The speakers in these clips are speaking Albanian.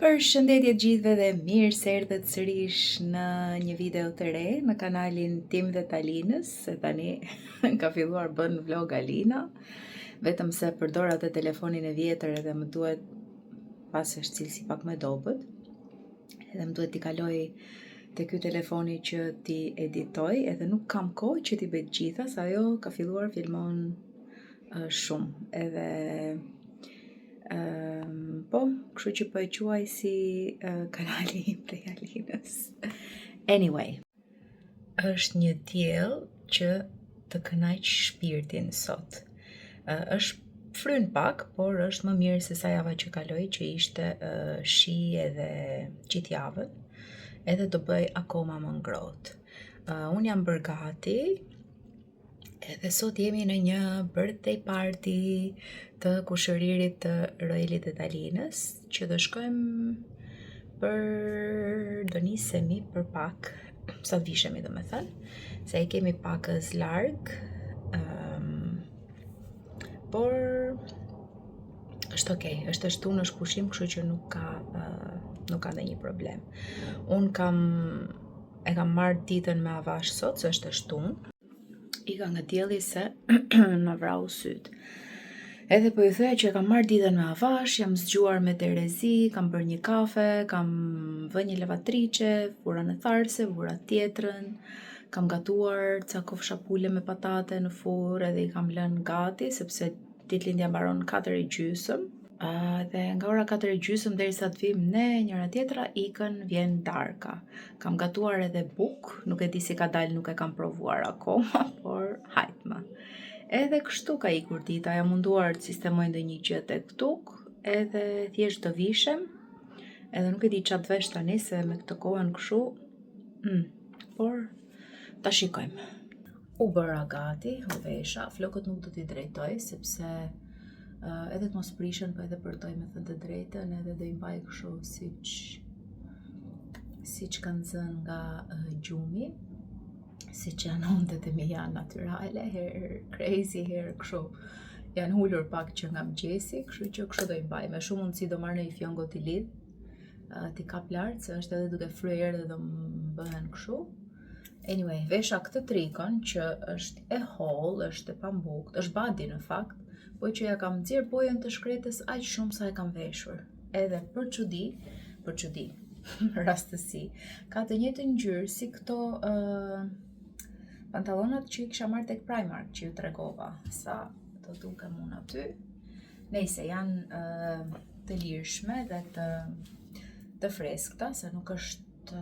Përshëndetje të gjithëve dhe mirë se erdhët sërish në një video të re në kanalin tim dhe Talinës, se tani ka filluar bën vlog Alina, vetëm se përdor atë telefonin e vjetër edhe më duhet, pas është cilësi pak më dobët, edhe më duhet t'i kaloj te ky telefoni që t'i editoj, edhe nuk kam kohë që t'i bëj të gjitha, sa ajo ka filluar filmon shumë, edhe po, kështu që po e quaj si kanali im prej Alinës. Anyway, është një diell që të kënaq shpirtin sot. Është fryn pak, por është më mirë se sa java që kaloi, që ishte shi edhe gjithë javën, edhe do bëj akoma më ngrohtë. Unë jam bërë gati, edhe sot jemi në një birthday party të kushëririt të Roelit dhe Talinës, që do shkojmë do nisemi për pak, sa të vishemi do me thënë, se e kemi pakës larg, por është okej, është shtunë, është pushim, kështu që nuk ka ndonjë problem. Unë e kam marrë ditën me avash sot, se është shtunë, i ka nga dielli se në vrau sytë. Edhe po ju thoya që kam marrë ditën me avash, jam zgjuar me Terezi, kam bërë një kafe, kam vë një lavatriçe, vura në tharse, vura tjetrën, kam gatuar ca kofsha pule me patate në furrë edhe i kam lënë gati, sepse ditëlindja mbaron 4:30. Dhe nga ora 4:30 derisa të vim ne njëra tjetra ikën vjen darka. Kam gatuar edhe buk, nuk e di si ka dalë, nuk e kam provuar akoma, por hajt më. Edhe kështu ka ikur dita, jam munduar të sistemoj ndonjë gjë tek tuk, edhe thjesht do vishem, edhe nuk e di çfarë të vesh tani se me këtë kohën kështu, por ta shikojmë. U bëra gati, u vesha, flokët nuk do t'i drejtoj, sepse edhe të mos prishen, po edhe përdoj me thënë të drejtën, edhe do i mbaj kështu siç kanë zënë nga gjumi, si që janë ondet e mi janë natyrale, herë crazy, herë kështu janë hullur pak që nga mëgjesi, kështu që kështu do i mbaj. Me shumë mundësi do marrë në i fjongo t'i lidh, t'i kap lartë, se është edhe duke fryer dhe do më bëhen kështu. Anyway, vesha këtë trikon që është e holl, është e pambukt, është badi në fakt, po që ja kam nxjerr bojën të shkretës aq shumë sa e kam veshur. Edhe për çudi, rastësi, ka të njëjtën ngjyrë si këto pantallonat që i kisha marrë tek Primark, që ju tregova sa do dukem unë aty. Nëse janë të lirshme dhe të freskëta, se nuk është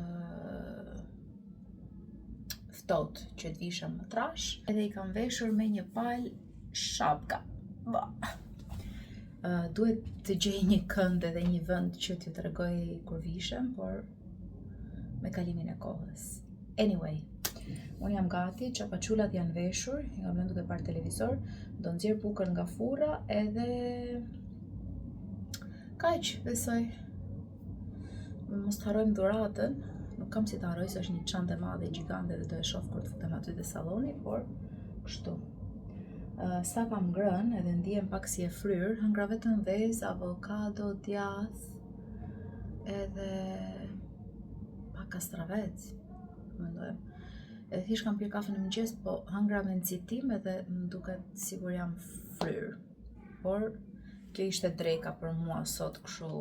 ftohtë që të vishëm më trash, edhe i kam veshur me një palë shapka. Duhet të gjej një kënd edhe një vend që t'ju tregoj kur vishem, por me kalimin e kohës. Anyway, unë jam gati, çapaqullat janë veshur, i kam lënë duke parë televizor, do nxjerr bukën nga furra edhe kaq, besoj. Mos të harrojmë dhuratën, nuk kam si të harroj se është një çantë e madhe gjigande dhe do e shoh kur të futem aty te salloni, por kështu. Sa kam ngrënë, edhe ndihem pak si e fryrë, hëngra vetëm vezë, avokado, djath, edhe pak kastravec, mendoj. Edhe thjesht kam pirë kafe në mëngjes, po hëngra me nxitim edhe më duket sigur jam fryrë. Por kjo ishte dreka për mua sot kështu.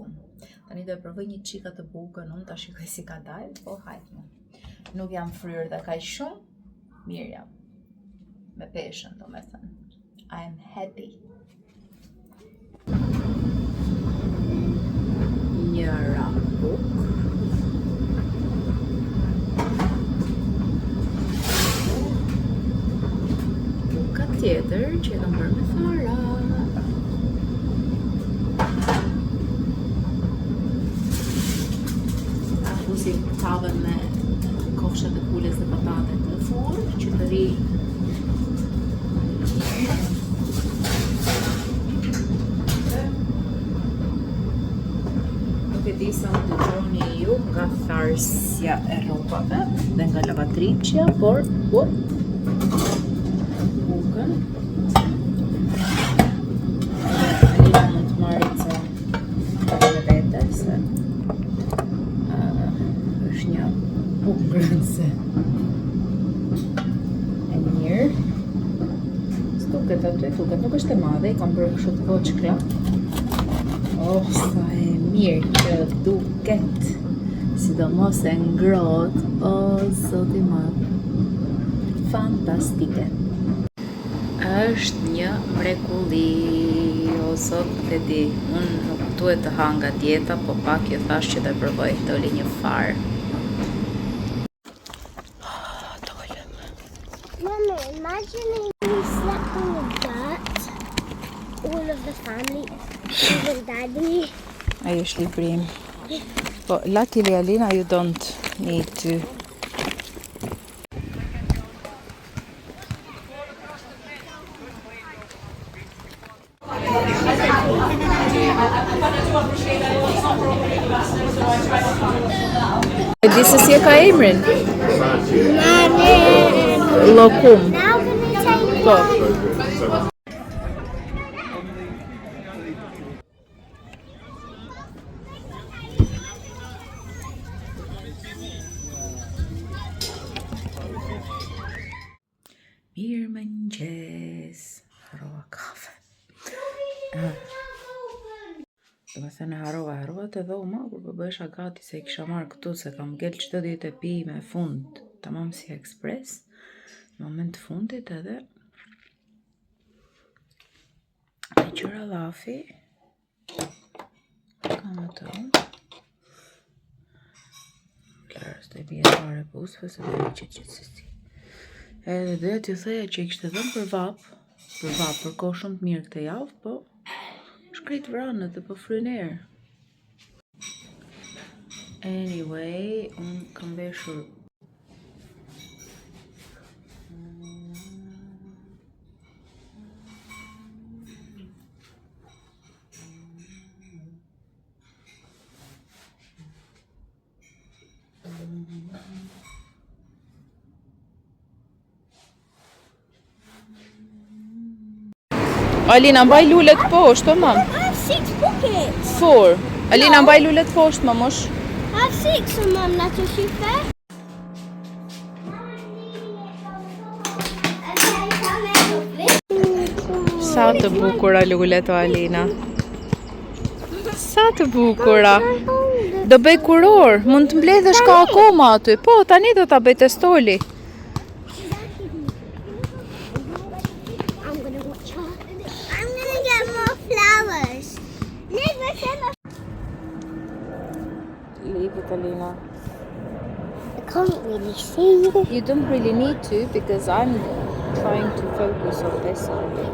Tani do e provoj një çika të bukën, unë ta shikoj si ka dalë, po hajt më. Nuk jam fryrë dhe kaq shumë, mirë jam. Me peshën, do me thënë. I am happy. Njëra bukë. Buka tjetër që e kam bërë me thara. Fusim tavën me kofshat e pules dhe patatet në furrë, që të ri di sa më dëgjoni ju nga tharsja e rrobave dhe nga lavatriçja, por bukën Alina mund të marrë ca vete, se bukrënse. E mirë. S'duket aty, duket, nuk është e madhe, I kam bërë kështu të voçkla. Oh, sa e mirë që duket. Sidomos e ngrohtë, oh, zoti madh. Fantastike. Është një mrekulli, o zot e di, unë nuk duhet të ha nga dieta, po pak ju thash që të provoj, doli një farë. Mama, imagine we slept on the dirt, all of the family, even Daddy. Ai është librim. Po, luckily Alina, you don't need to. E di se si e ka emrin? Lokum. Now gonna take Po. Mirëmëngjes. Harova kafe. Do me thënë harova të dhoma, kur po bëhesha gati se I kisha marrë këtu, se kam gel çdo ditë e pi me fund, tamam si ekspres, në moment të fundit edhe e qëra lafi, kam ato, klarës të I bje fare pusve, se dhe I gjithësisi. Edhe dhe t'ju theja që I kishte dhënë për vap, për kohë shumë të mirë këtë javë, po shkrejt vranët dhe po fryn erë. Anyway, unë kam veshur Alina, mbaj lullet poshtë, mam. I have 6 pockets. 4. Alina, mbaj lullet poshtë, mamosh. I have 6 of them, that's what she said. Sa të bukura lullet o Alina. Sa të bukura. Do bëj kuror, mund të mbledhësh ka akoma aty. Po, tani do ta bëj testoli. I'm gonna watch her. I'm gonna get more flowers. Leave it, Alina. I can't really see you. You don't really need to because I'm trying to focus on this only.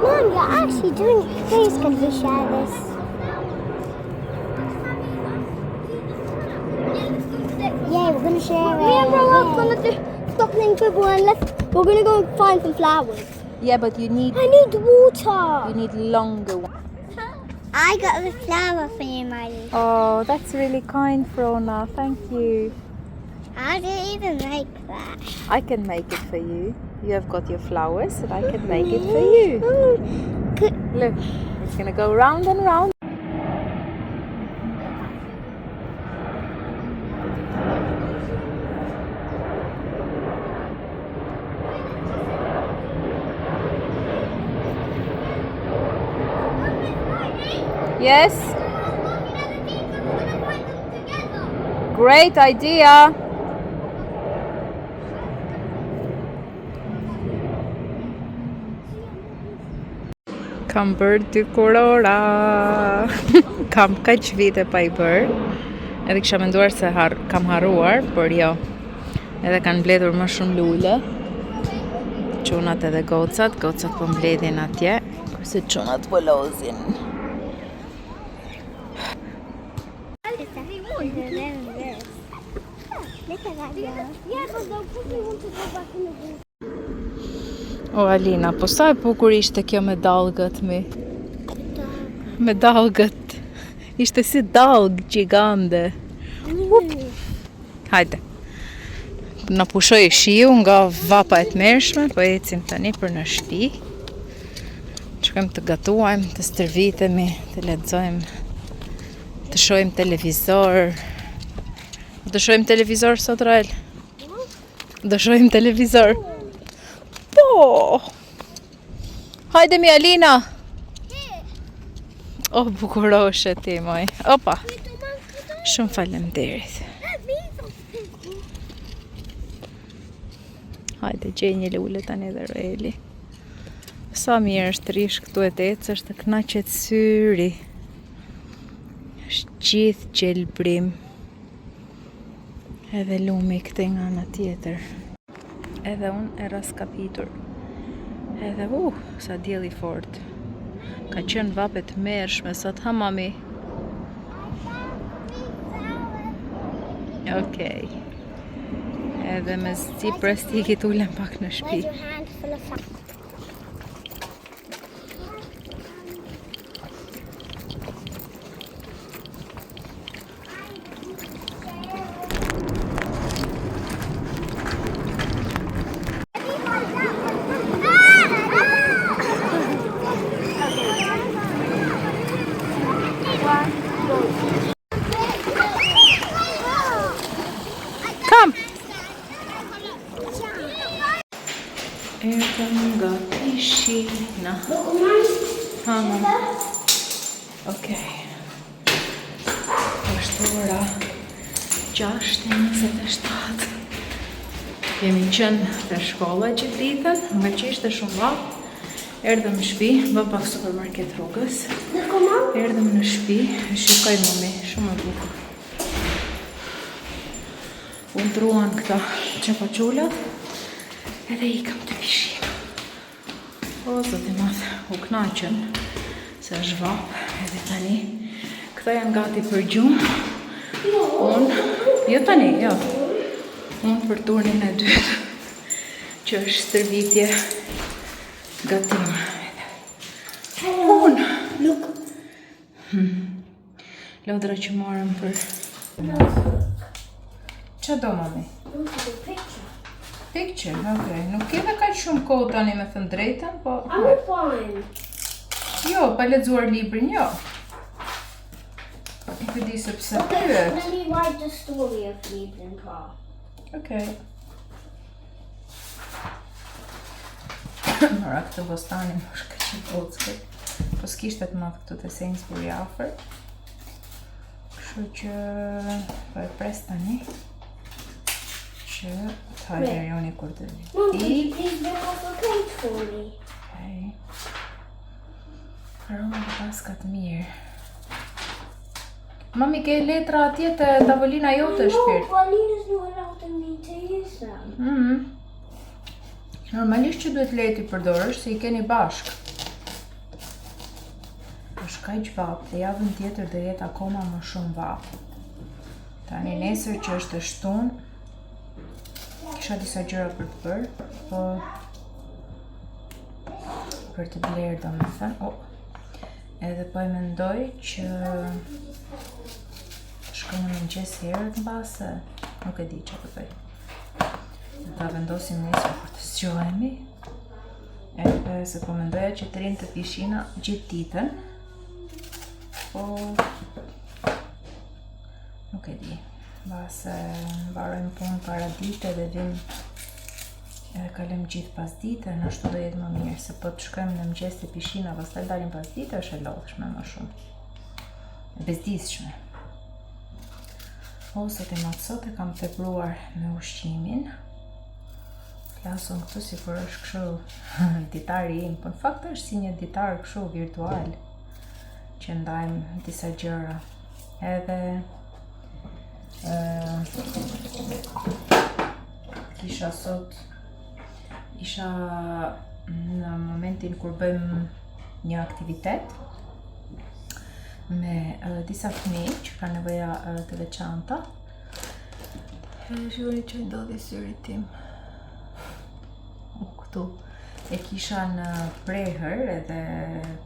Mom, you're actually doing it. Please, can we share this? Yeah, we're gonna share it. Me and bro are gonna stop playing football and we're gonna go and find some flowers. Yeah, but you need I need water. longer one. I got a flower for you, Miley. Oh, that's really kind, Frona. Thank you. How do you even make that? I can make it for you. You have got your flowers and I can make it for you. Look, it's gonna go round and round. Yes? Great idea. Kam bërë 2 kurora. Kam kaq vite pa I bërë. Edhe kisha menduar se kam harruar, por jo. Edhe kanë mbledhur më shumë lule. Çunat edhe gocat po mbledhin atje, kurse çunat po lozin. Look at that, yeah, but they'll probably want to go back in the water. O Alina, po sa e bukur ishte kjo me dallgët mi? Me dallgët. Ishte si dallg gjigande. Hajde. Na pushoi shiu nga vapa e tmerrshme, po ecim tani për në shtëpi. Shkojmë të gatuajmë, të stërvitemi, të lexojmë, të shohim televizor. Do shohim televizor sot, Rael? Do shohim televizor? Po! Hajde mi, Alina! O, bukuroshe ti, moj. Opa! Shumë faleminderit. Hajde, gjej një lule tani dhe Raeli. Sa mirë është rish këtu e të ecësh, të kënaqet syri. Është gjithë gjelbrim. Edhe lumi këte nga ana tjetër. Edhe unë e raskapitur. Edhe sa dielli fort. Ka qenë vapet mërshme sot, ha mami? Okej. Edhe me zi prestikit ullem pak në shpi. Where's your hand full of fun? Kom! Erdëm nga pishina. Ha, mama. Okej. Është ora 6:27. Kemi qenë të shkolla gjithë ditën, nga që ishte shumë vap. Erdëm në shtëpi, bë pak supermarket rrugës. Erdëm në shtëpi, e shikoj mami, shumë e bukur. Unë truan këta qepaqullat edhe ikëm të pishina. O, zotë i madh, u knaqën se është vap edhe tani. Këta janë gati për gjumë. Unë, jo tani, jo. Unë për turnin e dytë, që është stërvitje gatim. Unë, look. Lodra që marëm për... Qa do, mami? Picture, okej. Nuk keve ka shumë kohë tani me thënë drejtën, po... I'm fine. Jo, pa lexuar librin, jo. Nuk e di se pse pyet. Let me write the story of Leaving Car. Okej. Mora këtë bostanin më shka që bockët. Po s'kishte të madh këtu të Sainsbury afër. Kështu që po e pres tani që të hajeri unë kur të Mom, vi. can you please look off a page for me? Okej. Roma të paskat mirë. Mami, ke letra atje të tavolina jote, shpirt? No, Paulina's not allowed me to use them. Normalisht që duhet leti përdorësh, se i keni bashk. Është kaq vap, dhe javën tjetër do jetë akoma më shumë vap. Tani nesër që është e shtunë, kisha disa gjëra për të bërë, po për të blerë do me thënë. Edhe po e mendoj që shkoj në mëngjes herët mbase, nuk e di që të bëj. Ta vendosim nesër për të zgjohemi. Edhe se po mendoja që të rinë të pishina gjithë ditën. Po nuk e di. Mbase mbarojmë punë para dite dhe vim edhe kalojm gjithë pas dite, në ashtu do jetë më mirë, se po të shkojmë në mëngjes të pishina, pastaj dalim pas dite, është e lodhshme më shumë. E bezdisshme. Sot e matë sot e kam tepruar me ushqimin. Flasun këtu si kur është kështu ditari im, po në fakt është si një ditar kështu virtual që ndajmë disa gjëra. Edhe kisha sot isha në momentin kur bëjmë një aktivitet me disa fëmijë që kanë nevoja të veçanta. Shikoni që ndodhi syri tim. Këtu e kisha në prehër edhe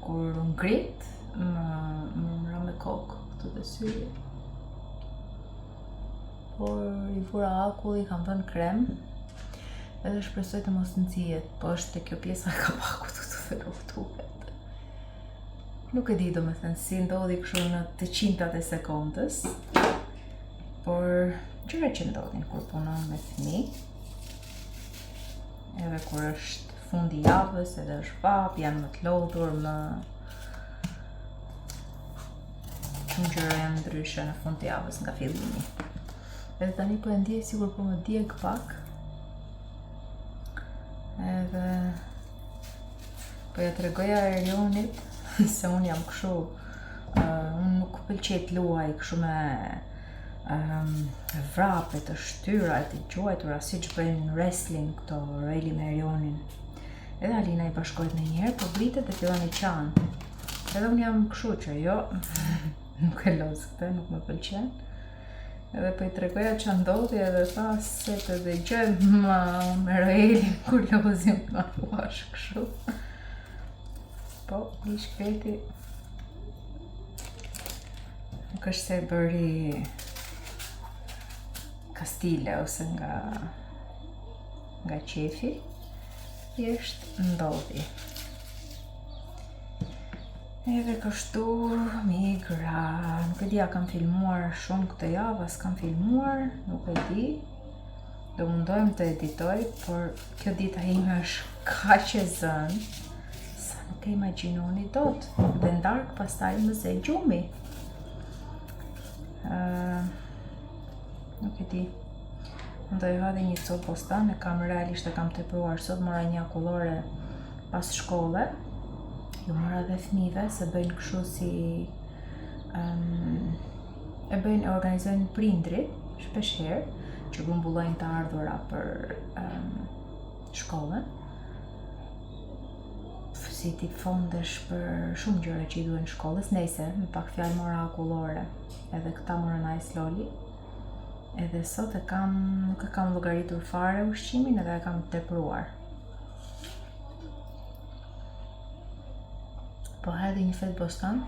kur ngrit më ra me kokë këtu te syri. Por i vura akull, i kam vënë krem edhe shpresoj të mos nxihet, po është kjo pjesa e kapakut këtu dhe rrotuhet. Nuk e di, do me thënë, si ndodhi kështu në të qintat e sekondës, por gjëra që ndodhin kur punon me fëmijë, edhe kur është fundi javës, edhe është vap, janë më të lodhur, më shumë gjëra janë ndryshe në fund të javës nga fillimi. Edhe tani po e ndjej sigur po më djeg pak. Edhe po ja tregoja Erionit se unë jam kështu, unë nuk pëlqej të luaj kështu me vrape të shtyra e të quajtura siç bëjnë wrestling këto Reli me Erionin. Edhe Alina i bashkohet në njerë, po vritet e fillon i qanë. Edhe unë jam kështu që jo, nuk e lozë këte, nuk më pëlqen. Edhe po i tregoja që ndodhi edhe tha se të dëgjoj me Roelin kur lozim të marruash kështu. Po, i shkreti nuk është se bëri kastile ose nga qefi, thjesht ndodhi. Edhe kështu migra, nuk e di a kam filmuar shumë këtë javë, as kam filmuar, nuk e di. Do mundohem të editoj, por kjo dita ime është kaq e zënë, sa nuk e imagjinoni dot. Dhe ndark pastaj më ze gjumi. Nuk e di. Unë do i hadhi një copë bostan, e kam realisht e kam tepruar sot, mora një akullore pas shkolle. Ju mora dhe fëmijëve se bëjnë kështu si e organizojnë prindrit shpesh herë që grumbullojnë të ardhura për shkollën. Si tip fondesh për shumë gjëra që i duhen shkollës, nejse, me pak fjalë mora akullore, edhe këta morën Ice Loli. Edhe sot nuk e kam llogaritur fare ushqimin edhe e kam tepruar. Po hedhi një fet bostan,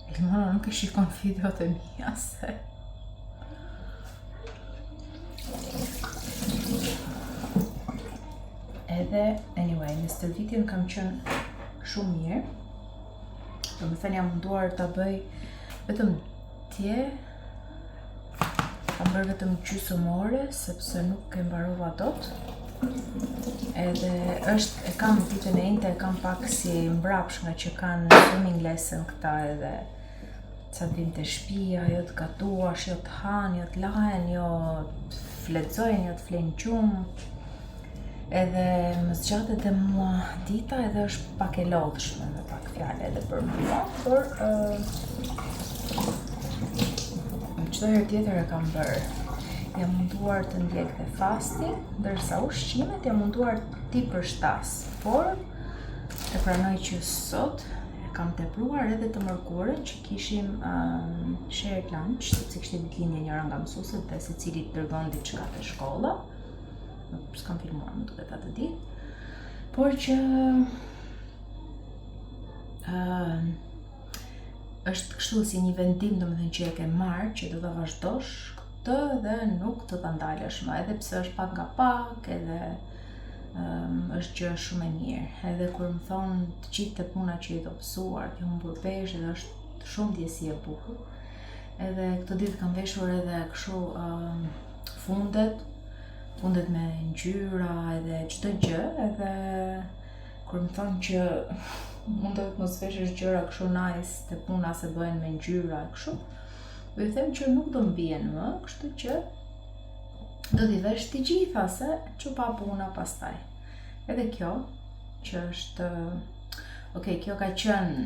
Ilmona nuk e shikon videot e mia se edhe, anyway, në stërvitjen kam qenë shumë mirë. Do më thënë jam munduar të bëj vetëm dje, kam bërë vetëm gjysmë ore, sepse nuk e mbarova dot. Edhe e kam ditën e njëjtë, e kam pak si mbrapsh nga që kanë swimming lesson këta edhe ca vim të shtëpia, jo të gatuash, jo të hanë, jo të lahen, jo të flexojnë, jo të flenë gjumë. Edhe më zgjatet e mua dita edhe është pak e lodhshme me pak fjalë edhe për mua, por çdo herë tjetër e kam bërë. Jam munduar të ndjek dhe fastin, ndërsa ushqimet jam munduar ti përshtas, por e pranoj që sot e kam tepruar edhe të mërkurën që kishim shared lunch, sepse kishte ditëlindje njëra nga mësuesit dhe secili dërgon diçka te shkolla. S'kam filmuar, më duket atë ditë, por që është kështu si një vendim, domethënë që e ke marrë që do ta vazhdosh këtë dhe nuk do ta ndalesh më, edhe pse është pak nga pak, edhe është gjë shumë e mirë. Edhe kur më thon të gjithë puna që i do pësuar, ke humbur peshë, edhe është shumë ndjesi e bukur. Edhe këtë ditë kam veshur edhe kështu fundet me ngjyra edhe çdo gjë, edhe kur më thonë që mund të mos veshësh gjëra kështu nice te puna se bëhen me ngjyra e kështu, do i them që nuk do mbien më, kështu që do t'i vesh të gjitha se që pa puna pastaj. Edhe kjo që është kjo ka qenë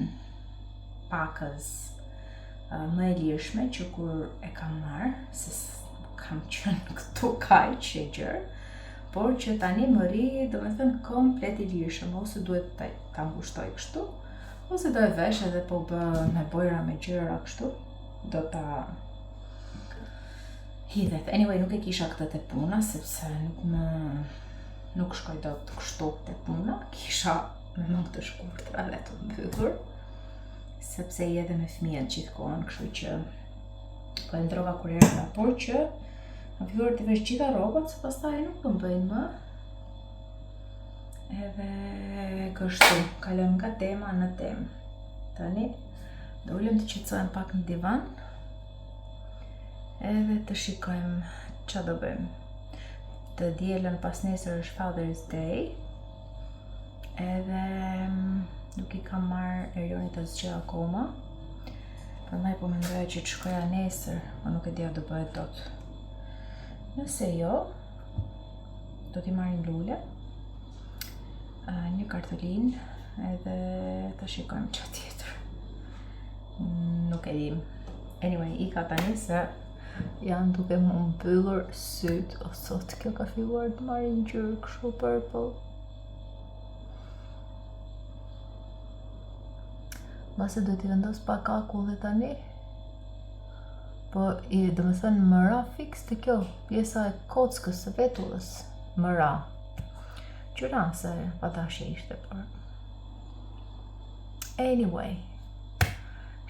pakës më e lirshme që kur e kam marrë, se kam qenë këtu kaq e gjerë, por që tani më ri, domethënë komplet i lirshëm, ose duhet ta ngushtoj kështu, ose do e vesh edhe po bë me bojra me gjëra kështu, do ta hidhet. Anyway, nuk e kisha këtë te puna, sepse nuk shkoj dot kështu te puna, kisha me mëngë të shkurtra dhe të mbyllur, sepse i edhe me fëmijët gjithkohën, kështu që po e ndrova kur erdha, por që kam filluar të vesh gjitha rrobat, se pastaj nuk do mbëjnë më. Edhe kështu, kalojmë nga tema në temë. Tani do ulem të qetësohem pak në divan. Edhe të shikojmë që do bëjmë. Të dielën pas nesër është Father's Day. Edhe nuk I kam marrë Erionit asgjë akoma. Prandaj po mendoja që të shkoja nesër, po nuk e dija do bëhet dot. Nëse jo, do t'i marrim lule, një kartolin, edhe të shikojmë që tjetër. Nuk e dim. Anyway, I ka tani se janë duke më mbyllur syt, o sot kjo ka filluar të marrë ngjyrë kështu purple. Mbase do t'i vendos pak akull dhe tani. Po, do me thënë më ra fix të kjo, pjesa e kockës së vetullës, më ra. Qëra se patashi ishte, por... Anyway,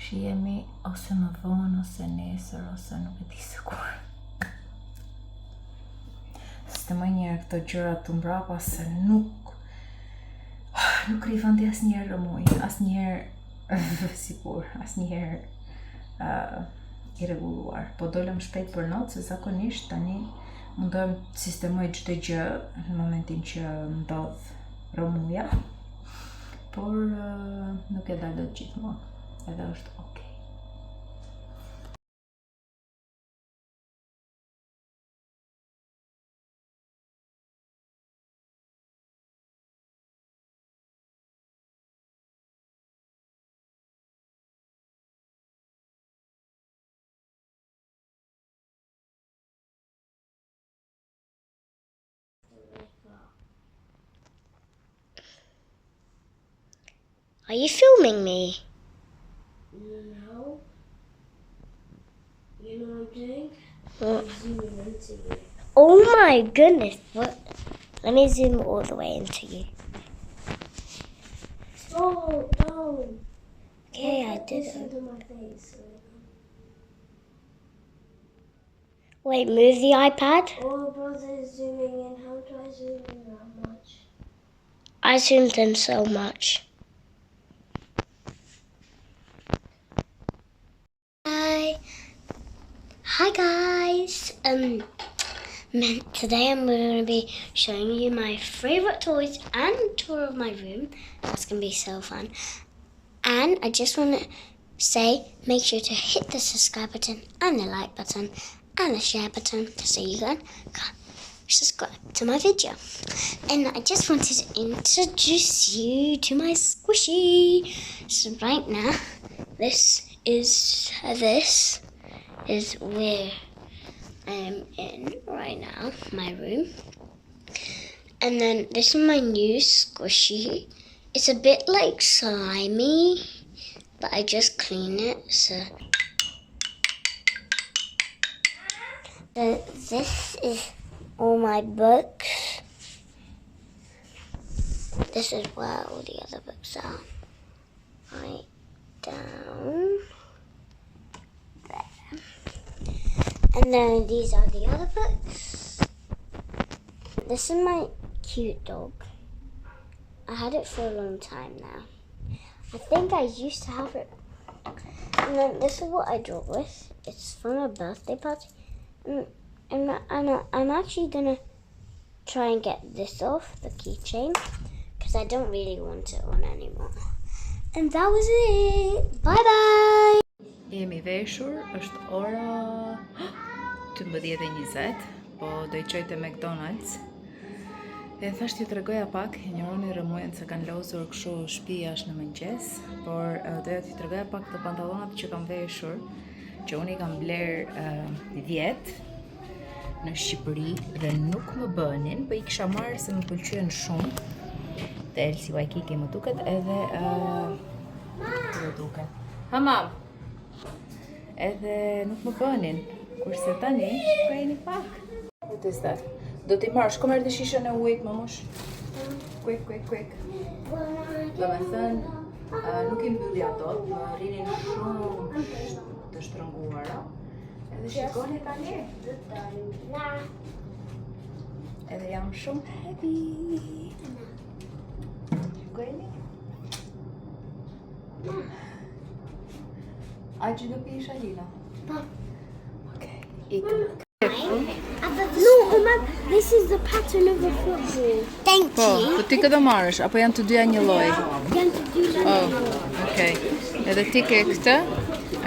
shihemi ose më vonë, ose nesër, ose nuk e di se kur. Sistemoj njerë këto gjërat të mbrapa se nuk rifandi asnjëherë rëmuj, asnjëherë sigur, asnjëherë irregulluar. Po dolëm shpejt për notë, se zakonisht tani mundohem të sistemoj çdo gjë në momentin që ndodh rëmuja, por nuk e dalët gjithmonë, edhe është okay. Are you filming me? No. You know what I'm doing? What? I'm zooming into you. Oh my goodness, what? Let me zoom all the way into you. Stop! Don't! Okay, I Put did this it. under my face. Wait, move the iPad. Oh, brother is zooming in. How do I zoom in that much? I zoomed in so much. Hi guys. Today I'm going to be showing you my favorite toys and a tour of my room. That's going to be so fun. And I just want to say, make sure to hit the subscribe button and the like button and the share button so you can subscribe to my video. And I just wanted to introduce you to my squishy. So right now, this is where I am in right now, my room. And then this is my new squishy. It's a bit like slimy, but I just clean it, so. This is all my books. This is where all the other books are. Right down there. And then these are the other books. This is my cute dog. I had it for a long time now. I think I used to have it. And then this is what I drew with. It's from a birthday party. And I'm actually gonna try and get this off, the keychain, because I don't really want it on anymore. And that was it. Bye bye! Jemi veshur, është ora 12:20, po do I qoj te McDonald's. E thashtë ju të regoja pak, njëroni rëmujen se kanë lozur kështu shtëpi jashtë në mëngjes, por doja t'ju të regoja pak të pantallonat që kam veshur, që unë I kam bler 10 në Shqipëri dhe nuk më bënin, po I kisha marrë se më pëlqyen shumë. Te Elsi Waikiki më duket edhe Ha mam. Edhe nuk më bënin, kurse tani shkojeni pak. What is that? Do t'i marrë, shko merr të shishën e ujit, mamush. Quick. Do me thënë, nuk I mbylli ato, më rinin shumë të shtrënguara. Edhe shikoni tani. Edhe jam shumë happy. Shikojeni? A që do pi Shalina? Pa. Okay. No, Mom, this is the pattern of a football. Thank Po, po ti këtë marrësh, apo janë të dyja një lloj? Janë të dy Oh, okay. Edhe ti ke këtë,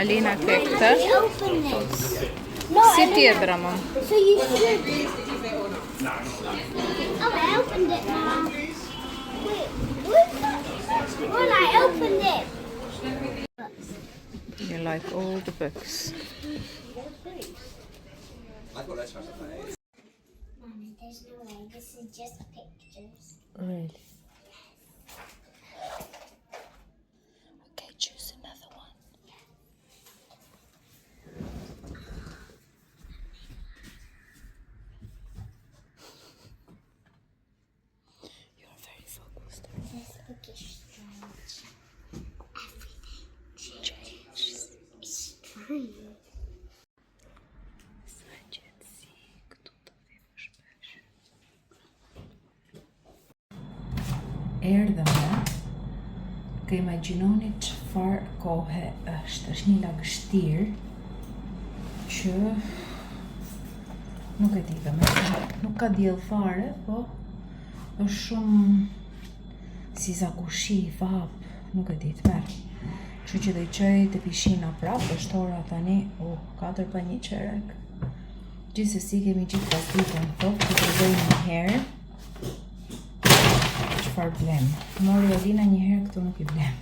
Alina ke këtë. Open this. No, Si tjetra, Mom? so you should. Oh, I opened it, Mom. Wait, what's that? When I opened it. You like all the books. Mommy, there's no way. This is just pictures. Really? Okay, choose another one. You're very focused. This book is strange. Everything Change. is strange. Erdhëm ke imagjinoni çfarë kohe është një lagështirë që nuk e di nuk ka diell fare, po është shumë si zakushi, vap, nuk e di të merr. Kështu që do i çoj te pishina prap, është ora tani 4:01 çerek. Gjithsesi kemi gjithë pasditën këto, të tregojmë një herë çfarë blem. Mori Alina një herë, këtu nuk i blem.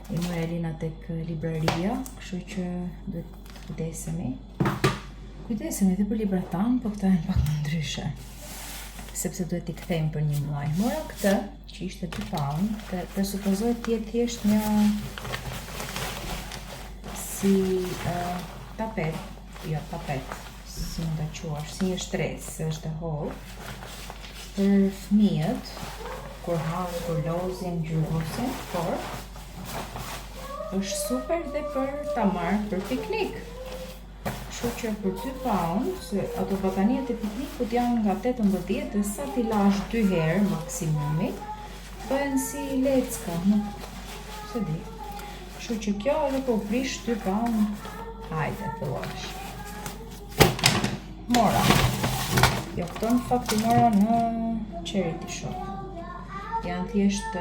I mori Alina tek libraria, kështu që duhet kujdesemi. Kujdesemi edhe për librat tanë, po këta janë pak më ndryshe. Sepse duhet t'i kthejmë për një muaj. Mora këtë, që ishte 2 pound, dhe presupozohet të jetë thjesht një si tapet, jo tapet, si mund ta quash, si një shtresë, është e hollë për fëmijët, kur hanë, kur lozin, gjyrosin, por është super dhe për ta marrë për piknik. Kështu që për 2 pound, se ato bataniet e piknikut janë nga 18 dhe sa t'i lash 2 herë maksimumi, bëhen si lecka, nuk se di. Kështu që kjo edhe po prish 2 pound, hajde, fillosh. Mora. Jo, këto në fakt i mora në Charity Shop. Janë thjesht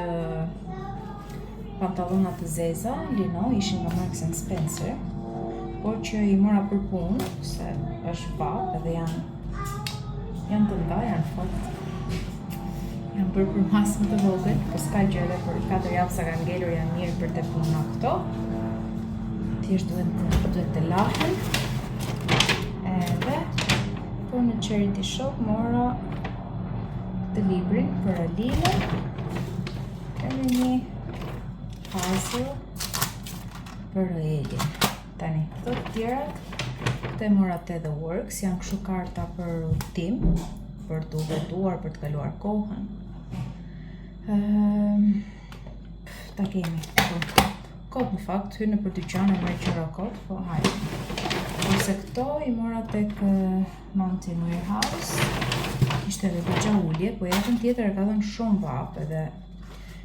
pantallona të zeza, lino, ishin nga Marks and Spencer, por që i mora për punë, se është vap edhe janë të nda, janë fort. Janë bërë për masë më të vogël, po s'ka gjë edhe për 4 javë sa kanë ngelur janë mirë për të puna këto. Thjesht duhet të lahen. Edhe po në Charity Shop mora të librin për Alinën. Kemi një puzzle për Elin. Tani, këto të tjerat, këte mora te The Works, janë kështu karta për udhtim, për të udhëtuar, për të kaluar kohën. Ta kemi. Kot në fakt, hynë për dyqanë me qëra kot, po hajde. Ose këto i mora tek Mountain Warehouse. Ishte edhe bëgja ullje, po jashtë tjetër e ka dhënë shumë vap, edhe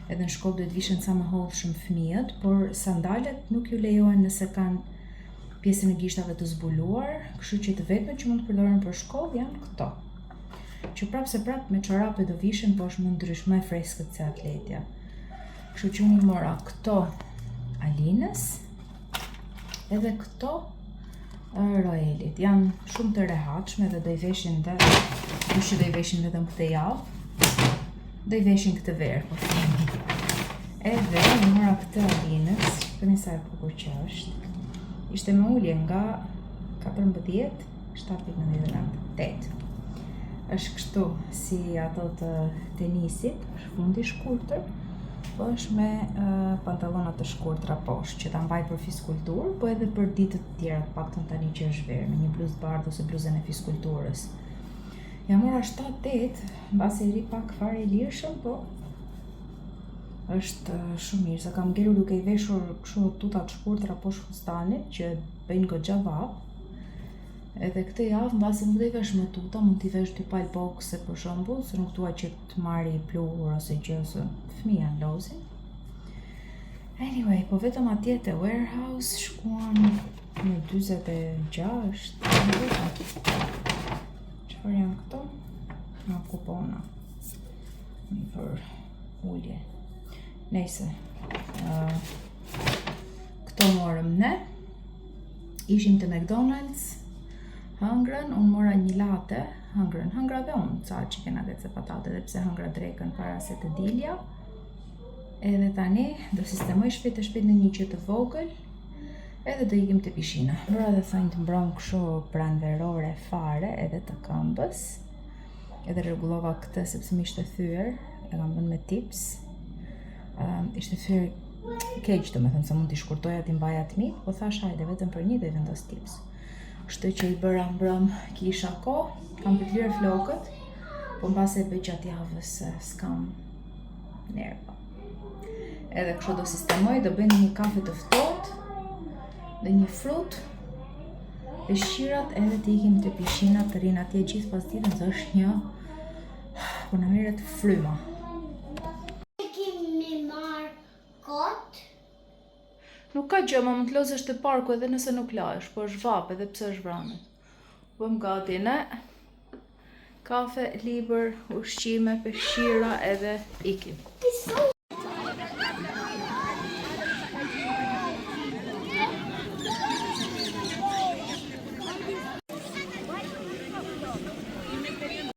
në shkollë duhet vishen sa më hollshëm fëmijët, por sandalet nuk ju lejohen nëse kanë pjesën e gishtave të zbuluar, kështu që të vetme që mund të përdoren për shkollë janë këto. Që prapë se prapë me çorape do vishen, po është më ndryshme më e freskët se atletja. Kështu që unë i mora këto Alinës, edhe këto Roelit. Janë shumë të rehatshme dhe do i veshin dhe kush që do i veshin vetëm këtë javë, do i veshin këtë verë, po themi. Edhe i mora këtë Alinës, për një sa e bukur që është. Ishte me ullje nga 14, 7.99, 8. Është kështu si ato të tenisit, është fundi shkurtër, po është me pantallona të shkurtra poshtë, që ta mbaj për fiskulturë, po edhe për ditët të tjera, të paktën tani që është verë, me një bluzë bardhë ose bluzën e fiskulturës. Ja mora 7-8, mbase i ri pak fare i lirshëm, po është shumë mirë, se kam ngelur duke i veshur kështu tutat shkurtra poshtë fustanit, që bëjnë goxha vap. Edhe këtë javë, mbase nuk do i vesh me tuta, mund t'i vesh 2 palë bokse për shembull, se nuk dua që të marri pluhur ose gjë, se fëmija në lozin. Anyway, po vetëm atje te warehouse shkuan me 46. Çfarë janë këto? Nga kupona. Për ullje. Nejse. Këto morëm ne. Ishim të McDonald's. Hëngrën, unë mora një latte. Hëngra dhe unë, ca që kena dhe të patate, dhe pse hëngra drekën para se të dilja. Edhe tani, do sistemoj shpejt në një që të vogël, edhe do ikim të pishina. Bëra dhe thënë të mbron kësho pranverore fare edhe të këmbës. Edhe rregullova këtë sepse më ishte thyer, e kam bën me tips. Ishte thyer keq, domethënë se mund t'i shkurtoja t'i mbaja të mirë, po thash hajde vetëm për një dhe i vendos tips. Kështu që i bëra mbrëm kisha kohë, kam pëtlyer flokët, po mbase e bëj gjatë javës s'kam nerva. Edhe kështu do sistemoj, do bëjnë një kafe të ftohtë dhe një frut, peshqirat edhe të ikim të pishina të rinë atje gjithë pas ditën, se është një po na merret fryma. Kemi marrë kot. Nuk ka gjë, më të lozësh të parku edhe nëse nuk lahesh, po është vap edhe pse është vranë. Bëm gati ne. Kafe, libër, ushqime, peshqira edhe ikim.